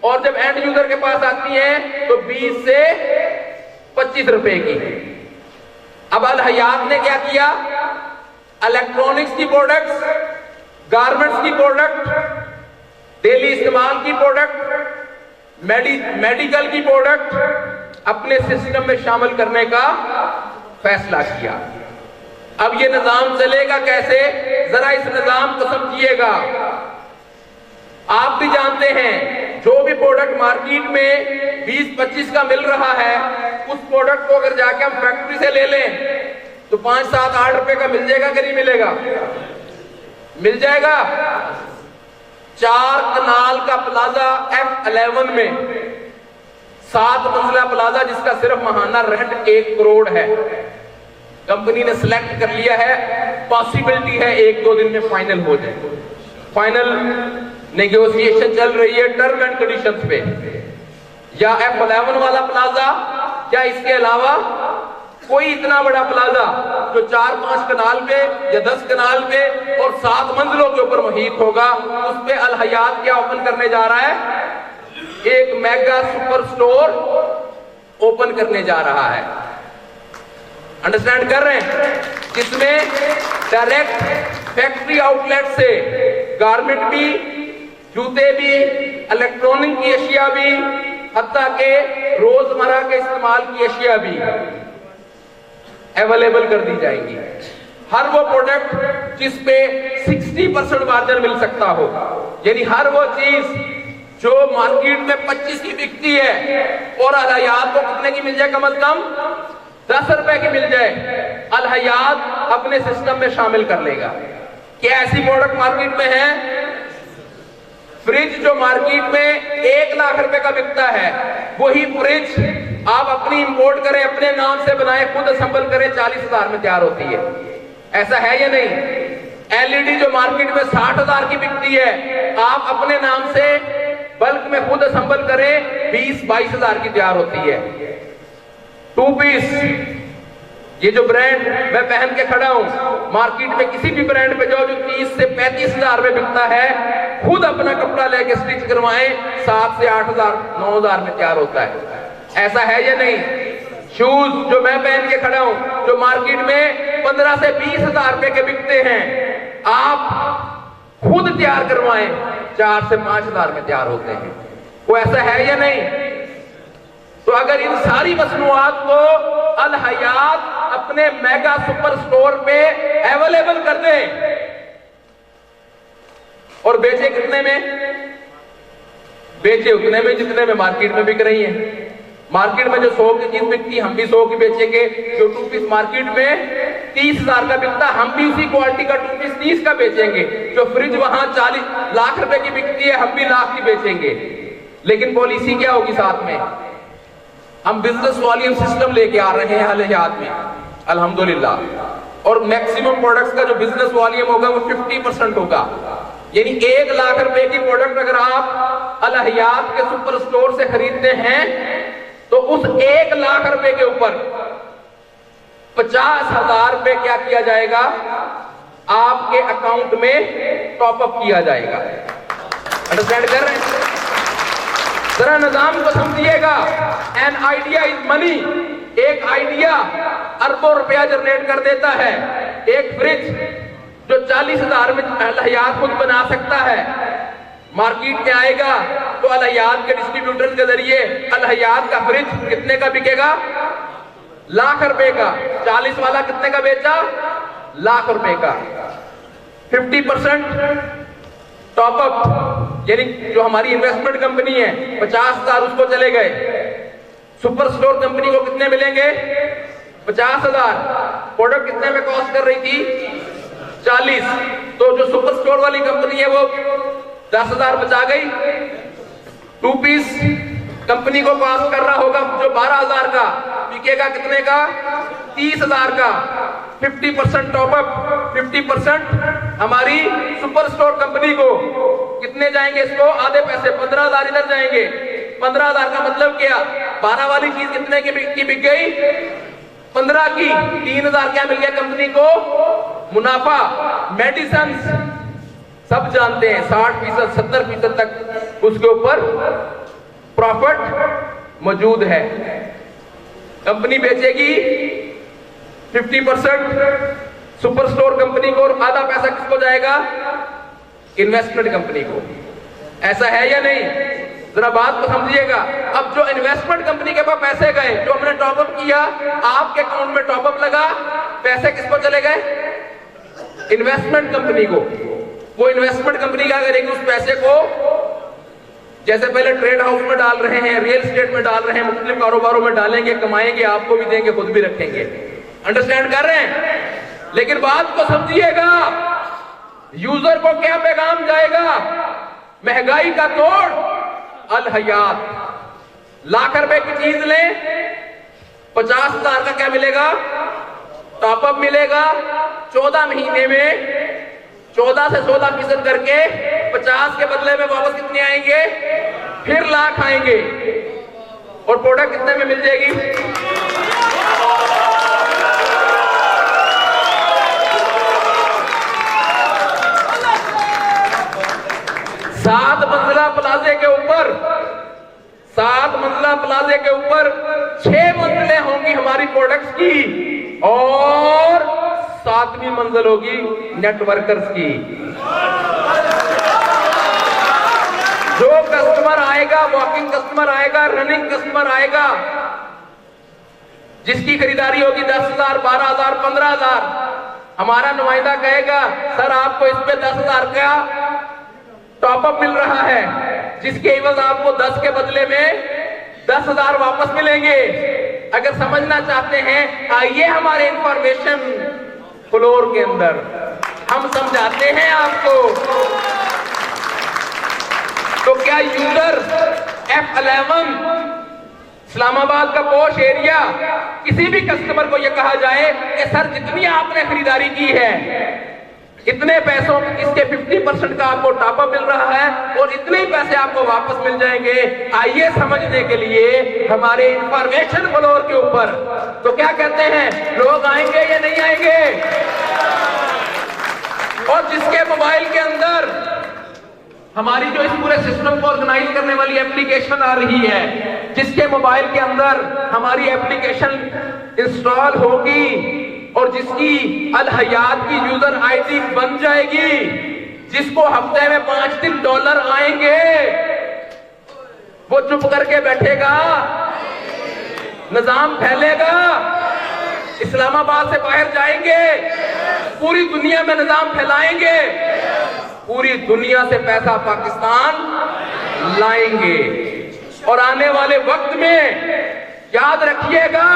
और जब एंड यूजर के पास आती हैं तो 20 से 25 रुपए की। अब अल हयात ने क्या किया? इलेक्ट्रॉनिक्स की प्रोडक्ट्स, गारमेंट्स की प्रोडक्ट, डेली इस्तेमाल की प्रोडक्ट, मेडिकल की प्रोडक्ट अपने सिस्टम में शामिल करने का फैसला किया। अब ये निजाम चलेगा कैसे? जरा इस निजाम को समझिएगा। आप भी जानते हैं जो भी प्रोडक्ट मार्केट में 20-25 का मिल रहा है, उस प्रोडक्ट को अगर जाके हम फैक्ट्री से ले लें तो 5, 7, 8 रुपए का मिल जाएगा कि नहीं मिलेगा? मिल जाएगा। 4 कनाल का प्लाजा F11 में 7 मंजिला प्लाजा, जिसका सिर्फ महाना रेंट 1 करोड़ है। कंपनी ने सिलेक्ट कर लिया है, पॉसिबिलिटी है 1-2 दिन में फाइनल हो जाए। फाइनल नेगोशिएशन चल रही है टर्म एंड कंडीशंस पे। या F11 वाला प्लाजा या इसके अलावा कोई इतना बड़ा प्लाजा जो 4-5 कनाल पे या 10 कनाल पे और 7 मंजिलों के ऊपर मुहित होगा, उस पे अल हयात क्या ओपन करने जा रहा है? एक मेगा सुपर स्टोर ओपन करने जा रहा है। अंडरस्टैंड कर रहे हैं? जिसमें डायरेक्ट फैक्ट्री आउटलेट से गारमेंट भी, जूते भी, इलेक्ट्रॉनिक की अशिया भी, हत्ता के रोजमर्रा के इस्तेमाल की अशिया भी अवेलेबल कर दी जाएंगी। हर वो प्रोडक्ट जिस पे 60% मार्जिन मिल सकता हो, यानी हर वो चीज जो मार्केट में 25 की बिकती है और अल हयात को कितने की मिल जाए? कम से कम 10 रुपए की मिल जाए, अल हयात अपने सिस्टम में शामिल कर लेगा। क्या ऐसी प्रोडक्ट मार्केट में है? फ्रिज जो मार्केट में 1 लाख रुपए का बिकता है, वही फ्रिज आप अपनी इंपोर्ट करें, अपने नाम से बनाए, खुद असेंबल करें, 40,000 में तैयार होती है। ऐसा है या नहीं? एलईडी जो मार्केट में 60,000 की बिकती है, आप अपने नाम से बल्क में खुद असेंबल करें, 20-22,000 की तैयार होती है। 2 पीस, ये जो ब्रांड मैं पहन के खड़ा हूं, मार्केट में किसी भी ब्रांड पे जाओ जो 30 से 35,000 में बिकता है, खुद अपना कपड़ा लेके स्टिच करवाएं, 7 से 8,000, 9,000 में तैयार होता है। ऐसा है या नहीं? शूज जो मैं पहन के खड़ा हूं, जो मार्केट में 15 से 20,000 रुपए के बिकते हैं, आप खुद तैयार करवाएं, 4 से 5,000 में तैयार होते हैं। वो ऐसा है या नहीं? तो अगर इन सारी मसनूआत को अल हयात अपने मेगा सुपर स्टोर पे अवेलेबल कर दे और बेचे कितने में? बेचे उतने में जितने में मार्केट में बिक रही है। मार्केट में जो 100 की चीज बिकती, हम भी 100 की बेचेंगे। जो 2 पीस मार्केट में 30,000 का बिकता, हम भी उसी क्वालिटी का टूथपीस 30 का बेचेंगे। जो फ्रिज वहां 40 लाख रुपए की बिकती है, हम भी लाख की बेचेंगे। लेकिन पॉलिसी क्या होगी साथ में? हम बिजनेस वॉल्यूम सिस्टम लेके आ रहे हैं हाल-ही-हाल में, अल्हम्दुलिल्लाह। और मैक्सिमम प्रोडक्ट्स का जो बिजनेस वॉल्यूम होगा वो 50% होगा। यानी 1 लाख रुपए की प्रोडक्ट अगर आप अल हयात के सुपर स्टोर से खरीदते हैं तो उस 1 लाख रुपए के ऊपर 50,000 रुपए क्या किया जाएगा? आपके अकाउंट में टॉप अप किया जाएगा। अंडरस्टैंड कर रहे हैं? जरा निजाम को समझिएगा। An idea is money. एक आइडिया अरबों रुपया जनरेट कर देता है। एक फ्रिज जो 40,000 में अल हयात खुद बना सकता है, मार्केट में आएगा तो अल हयात के डिस्ट्रीब्यूटर के जरिए अल हयात का फ्रिज कितने का बिकेगा? लाख रुपए का। 40 वाला कितने का बेचा? लाख रुपए का। 50% टॉप अप, यानी जो हमारी इन्वेस्टमेंट कंपनी है 50,000 उसको चले गए। सुपर स्टोर कंपनी को कितने मिलेंगे? 50,000। प्रोडक्ट कितने में कॉस्ट कर रही थी? 40। तो जो सुपर स्टोर वाली कंपनी है वो 10,000 बचा गई। 2 पीस कंपनी को कॉस्ट कर रहा होगा जो 12,000 का, बिकेगा कितने का? 30,000 का। 50% टॉपअप, 50% हमारी सुपर स्टोर कंपनी को कितने जाएंगे? इसको आधे पैसे 15,000 इधर जाएंगे। 15,000 का मतलब क्या? 12 वाली चीज कितने की बिक गई? 15 की। 3,000 क्या मिल गया कंपनी को? मुनाफा। मेडिसिन सब जानते हैं 60%, 70% तक उसके ऊपर प्रॉफिट मौजूद है। कंपनी बेचेगी 50% सुपर स्टोर कंपनी को, और आधा पैसा किसको जाएगा? इन्वेस्टमेंट कंपनी को। ऐसा है या नहीं? जरा बात को समझिएगा। अब जो इन्वेस्टमेंट कंपनी के पास पैसे गए, जो हमने टॉपअप किया, आपके अकाउंट में टॉपअप लगा, पैसे किसको चले गए? इन्वेस्टमेंट कंपनी को। वो इन्वेस्टमेंट कंपनी क्या करेगी? उस पैसे को जैसे पहले ट्रेड हाउस में डाल रहे हैं, रियल एस्टेट में डाल रहे हैं, मुख्तलिफ कारोबारों में डालेंगे, कमाएंगे, आपको भी देंगे, खुद भी रखेंगे। अंडरस्टैंड कर रहे हैं? लेकिन बात को समझिएगा, यूजर को क्या पैगाम जाएगा? महंगाई का तोड़ अल हयात। लाख रुपए की चीज ले, 50,000 का क्या मिलेगा? टॉपअप मिलेगा। 14 महीने में 14 से 16% करके 50 के बदले में वापस कितने आएंगे? फिर लाख आएंगे। और प्रोडक्ट कितने में मिल जाएगी? 7 मंजिला प्लाजे के ऊपर 7 मंजिला प्लाजे के ऊपर 6 मंजिलें होंगी हमारी प्रोडक्ट्स की, और 7वीं मंजिल होगी नेटवर्कर्स की। जो कस्टमर आएगा, वॉकिंग कस्टमर आएगा, रनिंग कस्टमर आएगा, जिसकी खरीदारी होगी 10,000, 12,000, 15,000, हमारा नुमाइंदा कहेगा सर आपको इस पे 10,000 का टॉपअप मिल रहा है, जिसके एवज आपको 10 के बदले में 10,000 वापस मिलेंगे। अगर समझना चाहते हैं आइए हमारे इंफॉर्मेशन फ्लोर के अंदर, हम समझाते हैं आपको। तो क्या यूजर F11 इस्लामाबाद का पोश एरिया, किसी भी कस्टमर को यह कहा जाए कि सर जितनी आपने खरीदारी की है इतने पैसों इसके 50% का आपको टॉपअप मिल रहा है और इतने ही पैसे आपको वापस मिल जाएंगे, आइए समझने के लिए हमारे इंफॉर्मेशन फ्लोर के ऊपर। तो क्या कहते हैं, लोग आएंगे या नहीं आएंगे? और जिसके मोबाइल के अंदर हमारी जो इस पूरे सिस्टम को ऑर्गेनाइज करने वाली एप्लीकेशन आ रही है, जिसके मोबाइल के अंदर हमारी एप्लीकेशन इंस्टॉल होगी और जिसकी अल हयात की यूजर आईडी बन जाएगी, जिसको हफ्ते में 5 दिन डॉलर आएंगे, वो चुप करके बैठेगा? निजाम फैलेगा, इस्लामाबाद से बाहर जाएंगे, पूरी दुनिया में निजाम फैलाएंगे, पूरी दुनिया से पैसा पाकिस्तान लाएंगे। और आने वाले वक्त में याद रखिएगा,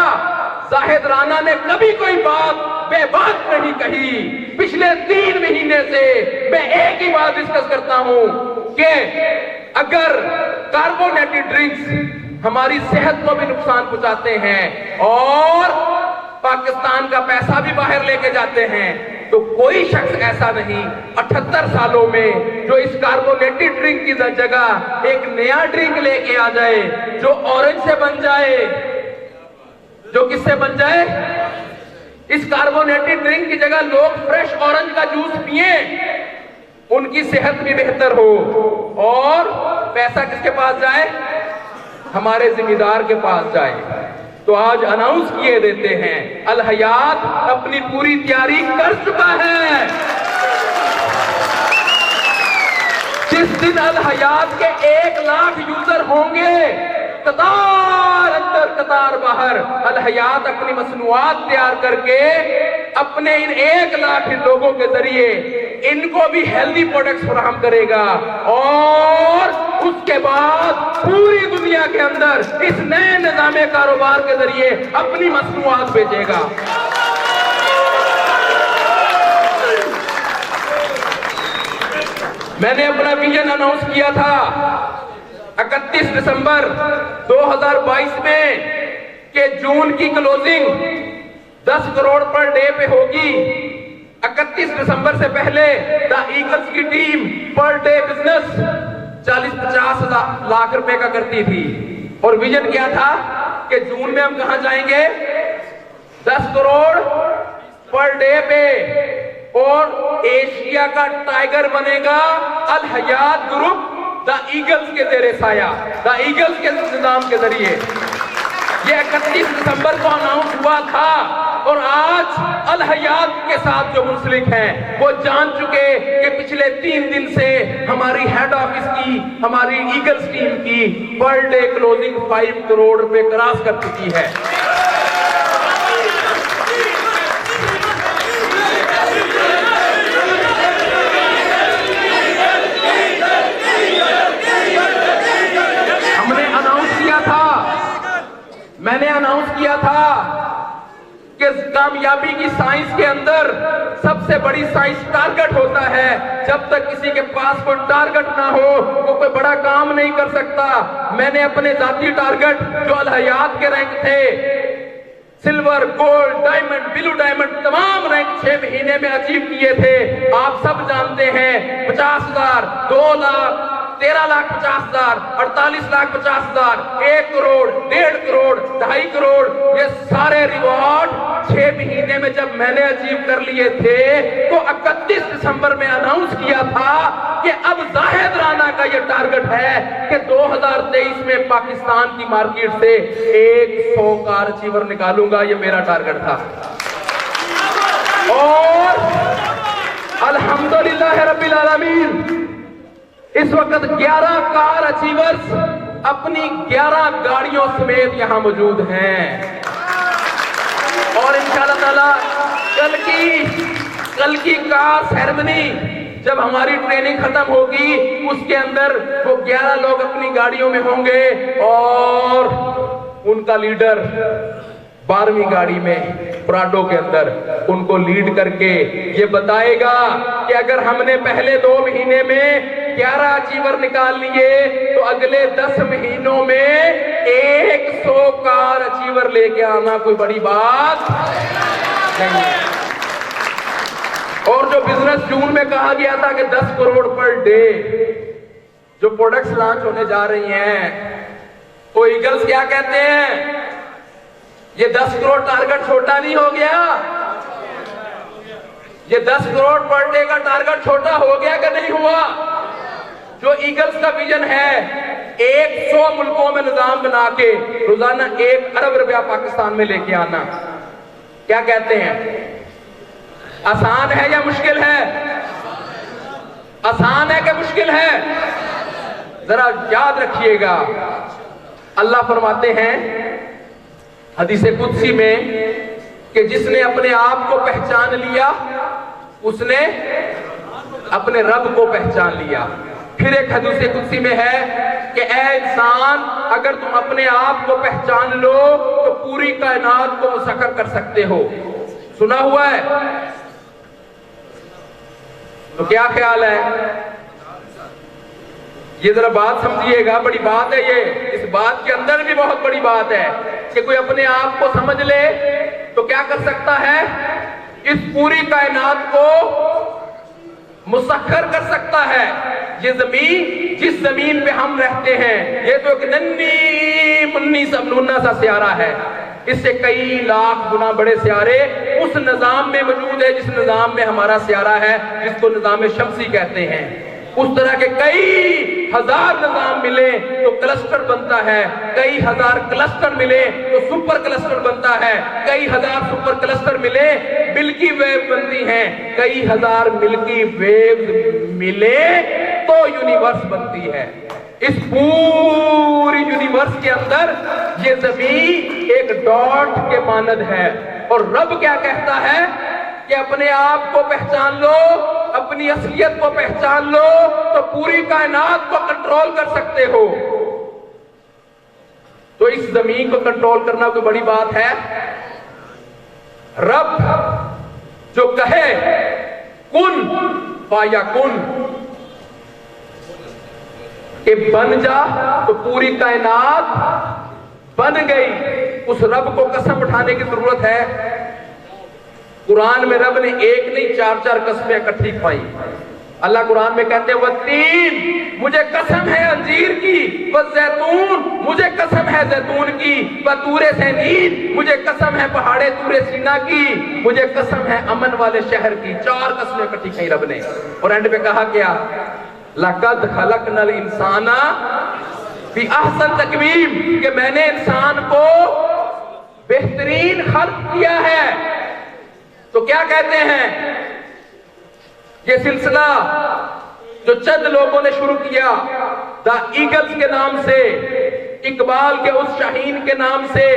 जाहिद राना ने कभी कोई बात बेबाक नहीं कही। पिछले 3 महीने से मैं एक ही बात डिस्कस करता हूं कि अगर कार्बोनेटेड ड्रिंक्स हमारी सेहत को भी नुकसान पहुंचाते हैं और पाकिस्तान का पैसा भी बाहर लेके जाते हैं, तो कोई शख्स ऐसा नहीं 78 सालों में जो इस कार्बोनेटेड ड्रिंक की जगह एक नया ड्रिंक लेके आ जाए जो ऑरेंज से बन जाए, जो किससे बन जाए, इस कार्बोनेटेड ड्रिंक की जगह लोग फ्रेश ऑरेंज का जूस पिए, उनकी सेहत भी बेहतर हो और पैसा किसके पास जाए, हमारे जिम्मेदार के पास जाए। तो आज अनाउंस किए देते हैं, अल हयात अपनी पूरी तैयारी कर चुका है। जिस दिन अल हयात के 1 लाख यूजर होंगे, कतार अंदर कतार बाहर, अल हयात अपनी मसनूआत तैयार करके अपने इन 1 लाख लोगों के जरिए इनको भी हेल्दी प्रोडक्ट्स फराहम करेगा और उसके बाद पूरी दुनिया के अंदर इस नए निज़ामे कारोबार के जरिए अपनी मसनूआत बेचेगा। मैंने अपना विजन अनाउंस किया था 31 दिसंबर 2022 में कि जून की क्लोजिंग 10 करोड़ पर डे पे होगी। 31 दिसंबर से पहले द ईगल्स की team per day business 40-50 lakh रुपए का करती थी और विजन क्या था कि जून में हम कहां जाएंगे, 10 करोड़ पर डे पे, और एशिया का टाइगर बनेगा अल हयात ग्रुप द ईगल्स के जेरे साया, द ईगल्स के निजाम के जरिए। ये 31 दिसंबर को अनाउंस हुआ था और आज अल हयात के साथ जो मुंसलिक हैं वो जान चुके कि पिछले 3 दिन से हमारी हेड ऑफिस की, हमारी ईगल्स टीम की पर डे क्लोजिंग 5 करोड़ रुपए क्रॉस कर चुकी है। मैंने अनाउंस किया था कि कामयाबी की साइंस के अंदर सबसे बड़ी साइंस टारगेट होता है। जब तक किसी के पास कोई टारगेट ना हो वो कोई बड़ा काम नहीं कर सकता। मैंने अपने जाती टारगेट जो अल हयात के रैंक थे, silver, gold, diamond, blue diamond, तमाम रैंक 6 महीने में अचीव किए थे। आप सब जानते हैं 50,000, 2 लाख, 13,50,000, 48,50,000, 1 करोड़, 1.5 करोड़, 2.5 करोड़, ये सारे रिवॉर्ड 6 महीने में जब मैंने अचीव कर लिए थे तो 31 दिसंबर में अनाउंस किया था कि अब जाहिद राना का ये टारगेट है कि 2023 में पाकिस्तान की मार्केट से 100 कार अचीवर निकालूंगा। ये मेरा टारगेट था और अल्हम्दुलिल्लाह रब्बिल आलमीन इस वक्त 11 कार अचीवर्स अपनी 11 गाड़ियों समेत यहां मौजूद हैं और इंशाअल्लाह ताला कल की कार सेरेमनी जब हमारी ट्रेनिंग खत्म होगी उसके अंदर वो 11 लोग अपनी गाड़ियों में होंगे और उनका लीडर 12वीं गाड़ी में प्राडो के अंदर उनको लीड करके ये बताएगा कि अगर हमने पहले 2 महीने में 11 अचीवर निकाल लिए तो अगले 10 महीनों में 100 कार अचीवर लेके आना कोई बड़ी बात नहीं। और जो बिजनेस जून में कहा गया था कि 10 करोड़ पर डे जो प्रोडक्ट्स लॉन्च होने जा रही हैं, तो ईगल्स क्या कहते हैं, ये 10 करोड़ टारगेट छोटा नहीं हो गया, ये 10 करोड़ पर डे का टारगेट छोटा हो गया कि नहीं हुआ। जो ईगल्स का विजन है 100 मुल्कों में निजाम बना के रोजाना 1 अरब रुपया पाकिस्तान में लेके आना, क्या कहते हैं, आसान है या मुश्किल है? आसान है कि मुश्किल है? जरा याद रखिएगा, अल्लाह फरमाते हैं हदीसे कुदसी में कि जिसने अपने आप को पहचान लिया उसने अपने रब को पहचान लिया। फिर एक हदीसे कुदसी में है कि ऐ इंसान, अगर तुम अपने आप को पहचान लो तो पूरी कायनात को मुसख्खर कर सकते हो। सुना हुआ है? तो क्या ख्याल है? ये जरा बात समझिएगा, बड़ी बात है ये। इस बात के अंदर भी बहुत बड़ी बात है कि कोई अपने आप को समझ ले तो क्या कर सकता है? इस पूरी कायनात को मुसख्खर कर सकता है। ये जमीन, जिस जमीन पे हम रहते हैं, ये तो एक नन्ही मुन्नी सा नूना सा सियारा है। इससे कई लाख गुना बड़े सियारे उस निजाम में मौजूद है जिस निजाम में हमारा सियारा है, जिसको निजाम शम्सी कहते हैं। उस तरह के कई हजार निजाम मिले तो क्लस्टर बनता है, कई हजार क्लस्टर मिले तो सुपर क्लस्टर बनता है, कई हजार सुपर क्लस्टर मिले मिल्की वेव बनती हैं, कई हजार मिल्की वेव मिले तो यूनिवर्स बनती है। इस पूरी यूनिवर्स के अंदर ये जमीन एक डॉट के मानद है। और रब क्या कहता है कि अपने आप को पहचान लो, अपनी असलियत को पहचान लो तो पूरी कायनात को कंट्रोल कर सकते हो। तो इस जमीन को कंट्रोल करना कोई बड़ी बात है? रब जो कहे कुन फायकुन कि बन जा, तो पूरी कायनात बन गई। उस रब को कसम उठाने की जरूरत है। कुरान में रब ने एक नहीं चार चार कसमें इकट्ठी खाई। अल्लाह कुरान में कहते हैं वत्तीन, मुझे कसम है अंजीर की, व जैतून, मुझे कसम है जैतून की, व तूरे सैनीन, मुझे कसम है पहाड़े तूरे सीना की, मुझे कसम है अमन वाले शहर की। चार कसमें इकट्ठी खाई रब ने। और एंड पे कहा क्या? लक़द खलक़नल इंसाना फी अहसन तक़वीम, कि मैंने इंसान को बेहतरीन खल्क़ किया है। तो क्या कहते हैं? ये सिलसिला जो चंद लोगों ने शुरू किया द ईगल्स के नाम से, इकबाल के उस शाहीन के नाम से,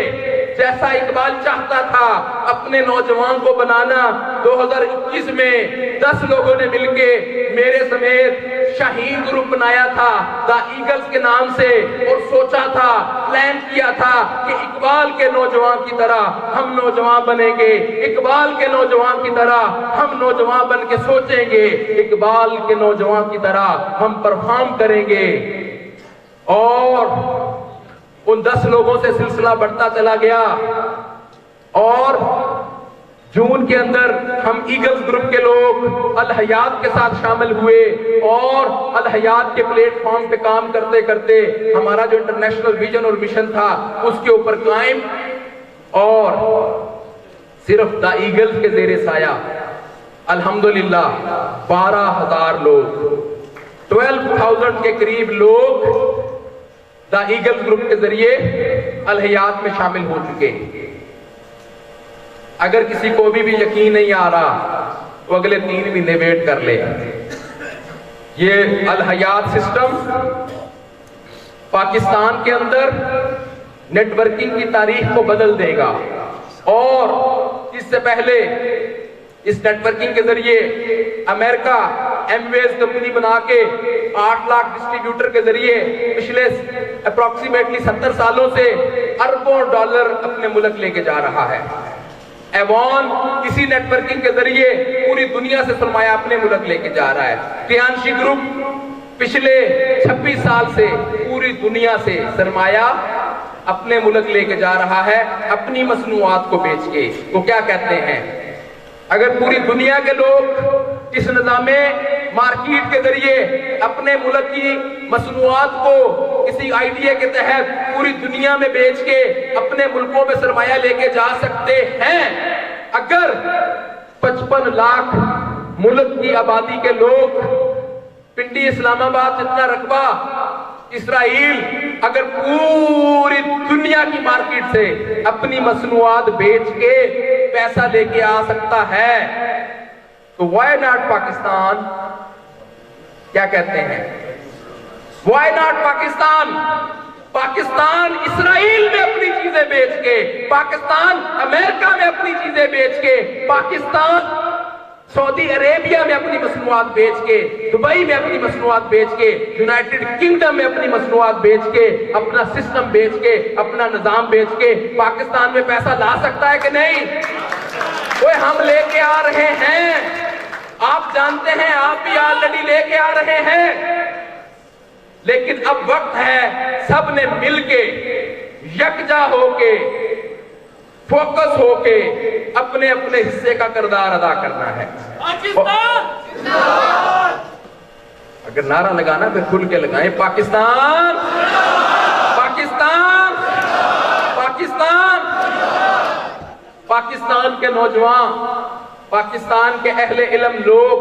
जैसा इकबाल चाहता था अपने नौजवान को बनाना, 2021 में 10 लोगों ने मिलके मेरे समेत शाहीन ग्रुप बनाया था द ईगल्स के नाम से। और सोचा था, प्लान किया था कि इकबाल के नौजवान की तरह हम नौजवान बनेंगे, इकबाल के नौजवान की तरह हम नौजवान बन के सोचेंगे, इकबाल के नौजवान की तरह हम परफॉर्म करेंगे। और उन 10 लोगों से सिलसिला बढ़ता चला गया। और जून के अंदर हम ईगल्स ग्रुप के लोग अल हयात के साथ शामिल हुए और अल हयात के प्लेटफॉर्म पे काम करते करते हमारा जो इंटरनेशनल विजन और मिशन था उसके ऊपर कायम। और सिर्फ द ईगल्स के जेरे साया अल्हम्दुलिल्लाह 12,000 लोग, 12,000 के करीब लोग द ईगल्स ग्रुप के जरिए अल हयात में शामिल हो चुके। अगर किसी को भी यकीन नहीं आ रहा तो अगले 3 महीने वेट कर ले। ये अल हयात सिस्टम पाकिस्तान के अंदर नेटवर्किंग की तारीख को बदल देगा। और इससे पहले इस नेटवर्किंग के जरिए अमेरिका एमवेज कंपनी बना के 8 लाख डिस्ट्रीब्यूटर के जरिए पिछले अप्रोक्सीमेटली 70 सालों से अरबों डॉलर अपने मुल्क लेके जा रहा है। एवॉन इसी नेटवर्किंग के जरिए पूरी दुनिया से सरमाया अपने मुल्क लेके जा रहा है। क्रियांशी ग्रुप पिछले 26 साल से पूरी दुनिया से सरमाया अपने मुल्क लेके जा रहा है अपनी मसनूआत को बेच के। तो क्या कहते हैं, अगर पूरी दुनिया के लोग इस निज़ामे मार्केट के जरिए अपने मुल्क की मसनूआत को किसी आइडिया के तहत पूरी दुनिया में बेच के अपने मुल्कों में सरमाया लेके जा सकते हैं, अगर 55 लाख मुल्क की आबादी के लोग, पिंडी इस्लामाबाद जितना रकबा इसराइल, अगर पूरी दुनिया की मार्केट से अपनी मसनूआत बेच के पैसा लेके आ सकता है, तो व्हाई नॉट पाकिस्तान? क्या कहते हैं, why not Pakistan? Pakistan Israel में अपनी चीजें बेच के, पाकिस्तान अमेरिका में अपनी चीजें बेच के, पाकिस्तान सऊदी अरेबिया में अपनी मसनूआत बेच के, दुबई में अपनी मसनूआत बेच के, यूनाइटेड किंगडम में अपनी मसनूआत बेच के, अपना सिस्टम बेच के, अपना निजाम बेच के पाकिस्तान में पैसा ला सकता है कि नहीं? वो हम लेके आ रहे हैं, आप जानते हैं, आप भी ऑलरेडी लेके आ रहे हैं। लेकिन अब वक्त है सबने मिलके, यकजा होके, फोकस होके अपने अपने हिस्से का किरदार अदा करना है। अगर नारा लगाना तो खुल के लगाएं, पाकिस्तान, पाकिस्तान, पाकिस्तान। पाकिस्तान के नौजवान, पाकिस्तान के अहले इल्म लोग,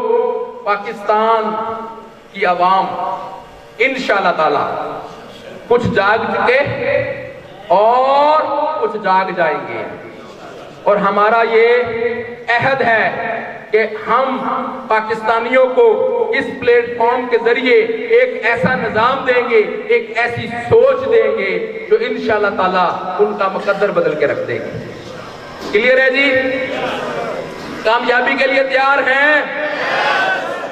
पाकिस्तान की आवाम इंशाअल्लाह ताला कुछ जाग चुके और कुछ जाग जाएंगे। और हमारा ये अहद है कि हम पाकिस्तानियों को इस प्लेटफॉर्म के जरिए एक ऐसा निजाम देंगे, एक ऐसी सोच देंगे जो इंशाअल्लाह ताला उनका मुकद्दर बदल के रख देंगे। क्लियर है जी? कामयाबी के लिए तैयार हैं?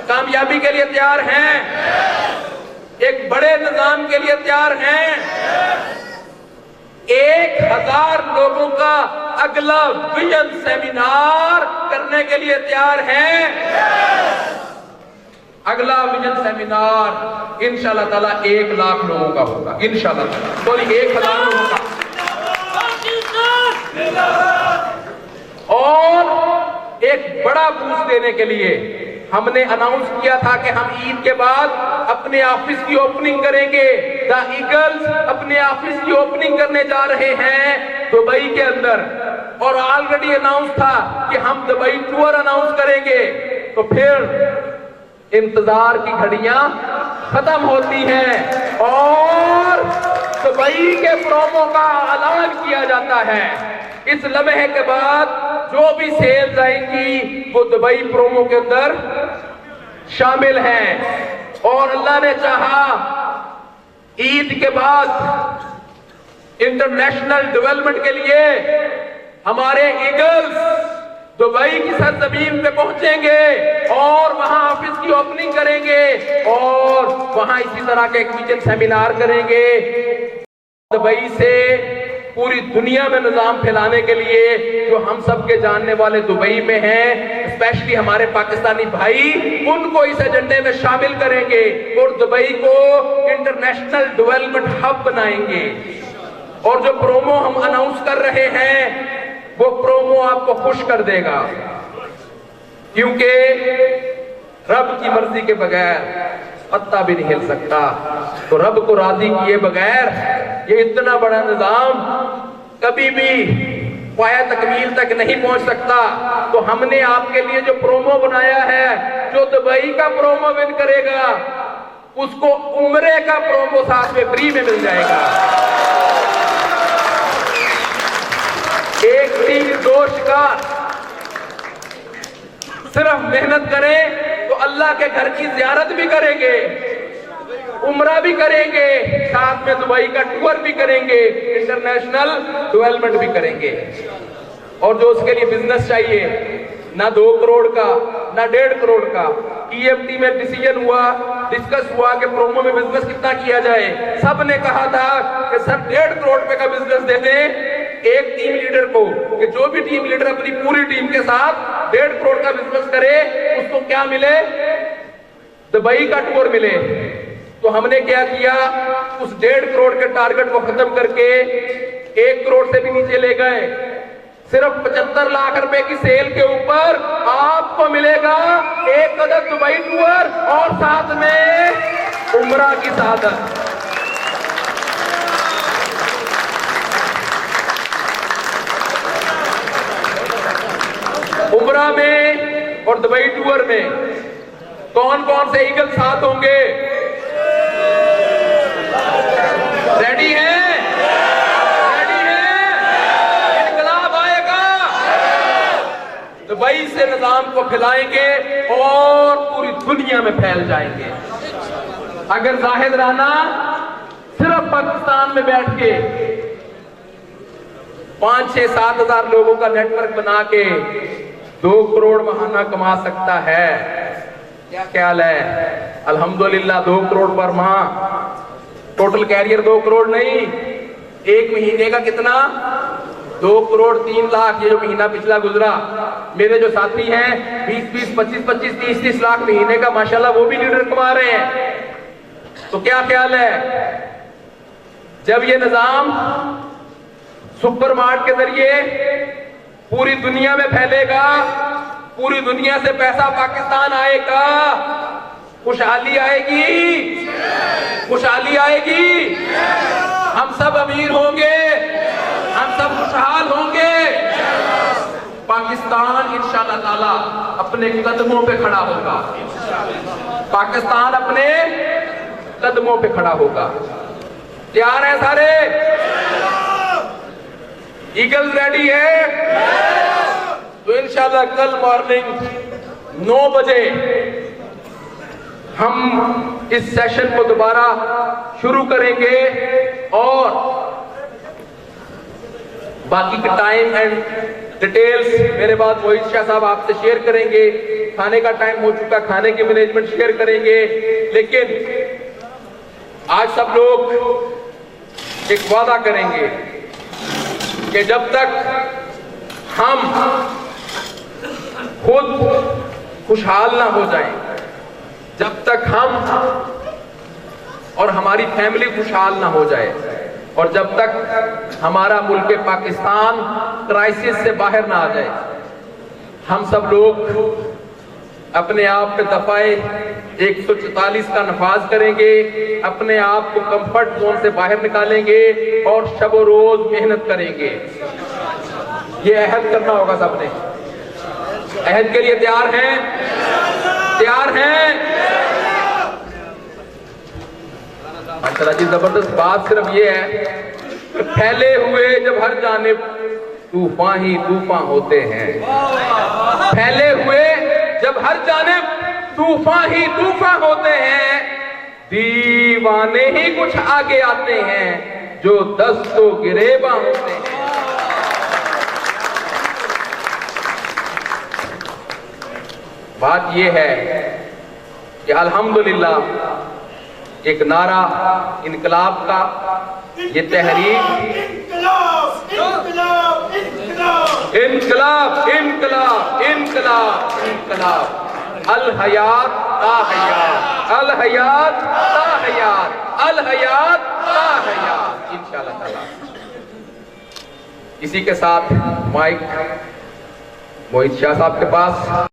कामयाबी के लिए तैयार हैं? एक बड़े निजाम के लिए तैयार हैं? 1000 लोगों का अगला विजन सेमिनार करने के लिए तैयार हैं? अगला विजन सेमिनार इंशाअल्लाह ताला 1 लाख लोगों का होगा, इंशाअल्लाह ताला, सॉरी 1000 लोगों का। और एक बड़ा बूस्ट देने के लिए हमने अनाउंस किया था कि हम ईद के बाद अपने ऑफिस की ओपनिंग करेंगे। द ईगल्स अपने ऑफिस की ओपनिंग करने जा रहे हैं दुबई के अंदर, और ऑलरेडी अनाउंस था कि हम दुबई टूर अनाउंस करेंगे। तो फिर इंतजार की घड़ियां खत्म होती हैं और दुबई के प्रोमो का ऐलान किया जाता है। इस लम्हे के बाद जो भी सेल्स आएंगी वो दुबई प्रोमो के अंदर शामिल हैं। और अल्लाह ने चाहा ईद के बाद इंटरनेशनल डेवलपमेंट के लिए हमारे ईगल्स दुबई की सरजमीन पे पहुंचेंगे और वहां ऑफिस की ओपनिंग करेंगे और वहां इसी तरह के एक विजन सेमिनार करेंगे। दुबई से पूरी दुनिया में निजाम फैलाने के लिए जो हम सब के जानने वाले दुबई में हैं, स्पेशली हमारे पाकिस्तानी भाई, उनको इस एजेंडे में शामिल करेंगे और दुबई को इंटरनेशनल डेवलपमेंट हब बनाएंगे। और जो प्रोमो हम अनाउंस कर रहे हैं वो प्रोमो आपको खुश कर देगा, क्योंकि रब की मर्जी के बगैर पत्ता भी नहीं हिल सकता। तो रब को राजी किए बगैर ये इतना बड़ा निजाम कभी भी पाया तकमील तक नहीं पहुंच सकता। तो हमने आपके लिए जो प्रोमो बनाया है, जो दुबई का प्रोमो विन करेगा उसको उम्रे का प्रोमो साथ में फ्री में मिल जाएगा। एक तीर दोष का सिर्फ मेहनत करें तो अल्लाह के घर की जियारत भी करेंगे, उम्रा भी करेंगे, साथ में दुबई का टूर भी करेंगे, इंटरनेशनल डेवलपमेंट भी करेंगे। और जो उसके लिए बिजनेस चाहिए, ना 2 करोड़ का ना 1.5 करोड़ का, EFT में डिसीजन हुआ, डिस्कस हुआ कि प्रोमो में बिजनेस कितना किया जाए। सब ने कहा था कि सर 1.5 करोड़ रुपए का बिजनेस दे दें एक टीम लीडर को, कि जो भी टीम लीडर अपनी पूरी टीम के साथ 1.5 करोड़ का बिजनेस करे उसको क्या मिले, दुबई का टूर मिले। तो हमने क्या किया, उस 1.5 करोड़ के टारगेट को खत्म करके 1 करोड़ से भी नीचे ले गए। सिर्फ 75 लाख रुपए की सेल के ऊपर आपको मिलेगा 1 अदद दुबई टूर और साथ में उम्रा की सादत। उम्रा में और दुबई टूर में कौन कौन से ईगल साथ होंगे? रेडी हैं? रेडी हैं? इनकलाब आएगा। दुबई से निजाम को फैलाएंगे और पूरी दुनिया में फैल जाएंगे। अगर जाहिद राना सिर्फ पाकिस्तान में बैठ के 5-6-7 हजार लोगों का नेटवर्क बना के 2 करोड़ महाना कमा सकता है, क्या ख्याल है? अल्हम्दुलिल्लाह 2 करोड़ पर माह, टोटल कैरियर 2 करोड़ नहीं, 1 महीने का कितना 2,03,00,000 ये जो महीना पिछला गुजरा, मेरे जो साथी हैं 20-20, 25-25, 30-30 लाख महीने का माशाल्लाह वो भी लीडर कमा रहे हैं। तो क्या ख्याल है, जब ये निजाम सुपरमार्ट के जरिए पूरी दुनिया में फैलेगा, पूरी दुनिया से पैसा पाकिस्तान आएगा, खुशहाली आएगी, खुशहाली आएगी, हम सब अमीर होंगे, हम सब खुशहाल होंगे। पाकिस्तान इंशाअल्लाह ताला अपने कदमों पे खड़ा होगा, पाकिस्तान अपने कदमों पे खड़ा होगा। तैयार हैं सारे? ईगल रेडी है? तो इंशाअल्लाह कल मॉर्निंग 9 बजे हम इस सेशन को दोबारा शुरू करेंगे और बाकी का टाइम एंड डिटेल्स मेरे बाद मोहित शाह साहब आपसे शेयर करेंगे। खाने का टाइम हो चुका, खाने की मैनेजमेंट शेयर करेंगे। लेकिन आज सब लोग एक वादा करेंगे कि जब तक हम खुद खुशहाल ना हो जाएं, जब तक हम और हमारी फैमिली खुशहाल ना हो जाए, और जब तक हमारा मुल्क पाकिस्तान क्राइसिस से बाहर ना आ जाए, हम सब लोग अपने आप पे दफाए 144 का नफाज करेंगे, अपने आप को कंफर्ट जोन से बाहर निकालेंगे और शब रोज मेहनत करेंगे। ये अहद करना होगा सबने। अहद के लिए तैयार हैं? तैयार हैं? अच्छा जी, जबरदस्त बात सिर्फ ये है कि फैले हुए जब हर जानिब तूफान ही तूफान होते हैं, फैले हुए जब हर जानिब तूफान ही तूफान होते हैं, दीवाने ही कुछ आगे आते हैं जो दस्तों गिरेबा होते हैं। बात यह है कि अल्हम्दुलिल्लाह एक नारा इनकलाब का, ये तहरीक इनकलाब इनकलाब इनकलाब इनकलाब, अल हयात ता हयात, अल हयात ता हयात, अल हयात ता हयात, इंशाअल्लाह ताला। इसी के साथ माइक मोहित शाह साहब के पास।